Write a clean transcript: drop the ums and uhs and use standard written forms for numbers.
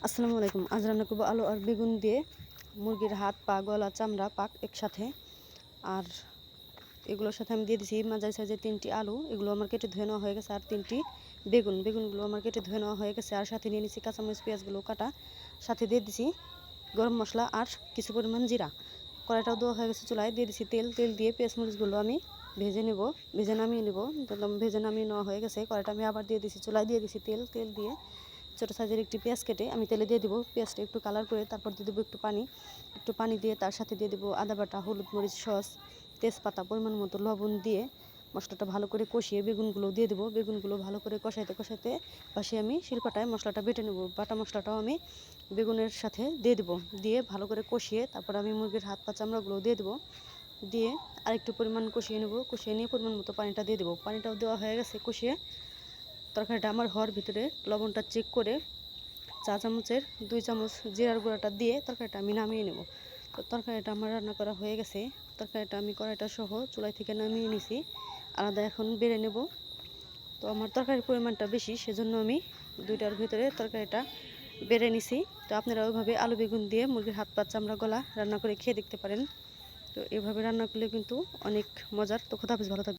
আসসালামু আলাইকুম। আজ রান্না করবো আলু আর বেগুন দিয়ে মুরগির হাত, পা, গলা, চামড়া, পাক একসাথে। আর এগুলোর সাথে আমি দিয়ে দিছি মাঝারি সাইজের 3টি আলু, এগুলো আমার কেটে ধুয়ে নেওয়া হয়ে গেছে। আর 3টি বেগুনগুলো আমার কেটে ধুয়ে নেওয়া হয়ে গেছে। আর সাথে নিয়ে নিচ্ছি কাঁচামরিচ, পেঁয়াজগুলো কাটা। সাথে দিয়ে দিছি গরম মশলা আর কিছু পরিমাণ জিরা। কড়াইটাও দেওয়া হয়ে গেছে চুলায়। দিয়ে দিছি তেল দিয়ে পেঁয়াজ মরিচগুলো আমি ভেজে নামিয়ে নেব। ভেজে নামিয়ে নেওয়া হয়ে গেছে। কড়াইটা আমি আবার দিয়ে দিছি চুলায়। দিয়ে দিছি তেল দিয়ে ছোটো সাইজের একটি পেঁয়াজ কেটে আমি তেলে দিয়ে দিব। পেঁয়াজটা একটু কালার করে তারপর দিয়ে দেবো একটু পানি দিয়ে তার সাথে দিয়ে দেবো আদা বাটা, হলুদ, মরিচ, সস, তেজপাতা, পরিমাণ মতো লবণ দিয়ে মশলাটা ভালো করে কষিয়ে বেগুনগুলো দিয়ে দেবো। বেগুনগুলো ভালো করে কষাইতে পাশে আমি শিলপাটায় মশলাটা বেটে নেব। বাটা মশলাটাও আমি বেগুনের সাথে দিয়ে দেবো। দিয়ে ভালো করে কষিয়ে তারপর আমি মুরগির হাত, পা, চামড়াগুলো দিয়ে দেবো। দিয়ে আরেকটু পরিমাণ কষিয়ে নেব। কষিয়ে নিয়ে পরিমাণ মতো পানিটা দিয়ে দেবো। পানিটাও দেওয়া হয়ে গেছে। কষিয়ে তরকারিটা আমার হওয়ার ভিতরে লবণটা চেক করে চা চামচের 2 চামচ জিরার গুঁড়াটা দিয়ে তরকারিটা আমি নামিয়ে নেব। তো তরকারিটা আমার রান্না করা হয়ে গেছে। তরকারিটা আমি কড়াইটা সহ চুলাই থেকে নামিয়ে নিছি, আলাদা এখন বেড়ে নেব। তো আমার তরকারির পরিমাণটা বেশি, সেজন্য আমি 2টার ভিতরে তরকারিটা বেড়ে নিছি। তো আপনারা ওইভাবে আলু বেগুন দিয়ে মুরগির হাত, পা, চামড়া, গলা রান্না করে খেয়ে দেখতে পারেন। তো এভাবে রান্না করলে কিন্তু অনেক মজার। তো খোদা হাফেজ, ভালো থাকবেন।